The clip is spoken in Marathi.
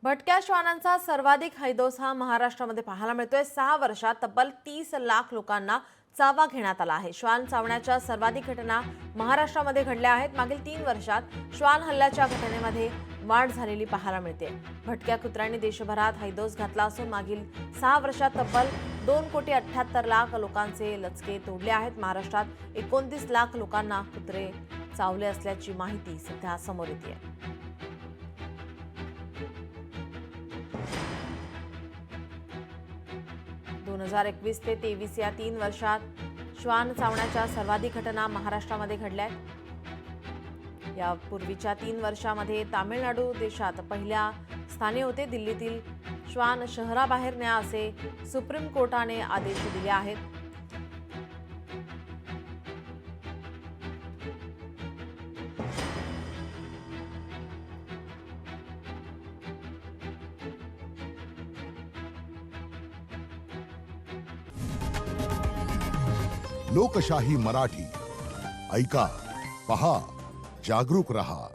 भटक्या श्वानांचा सर्वाधिक हैदोस हा महाराष्ट्रामध्ये पाहायला मिळतोय। 6 वर्षात तब्बल 30 लाख लोकांना चावा घेण्यात आला आहे। श्वान चावण्याच्या सर्वाधिक घटना महाराष्ट्रामध्ये घडल्या आहेत। मागील 3 वर्षात श्वान हल्ल्याच्या घटनेमध्ये वाढ झालेली पाहायला मिळते। भटक्या कुत्र्यांनी देशभरात हैदोस घातला असून मागील 6 वर्षात तब्बल 2,78,00,000 लोकांचे लचके तोडले आहेत। महाराष्ट्रात 29 लाख लोकांना कुत्रे चावले असल्याची माहिती सध्या समोर येते आहे। 2021 ते 23 या 3 वर्षात श्वान चावण्याच्या सर्वाधिक घटना महाराष्ट्रामध्ये घडल्या आहेत। यापूर्वीच्या 3 वर्षांमध्ये तामिळनाडू देशात पहिल्या स्थानी होते। दिल्लीतील श्वान शहराबाहेर न्या असे सुप्रीम कोर्टाने आदेश दिले आहेत। लोकशाही मराठी ऐका, पहा, जागरूक रहा।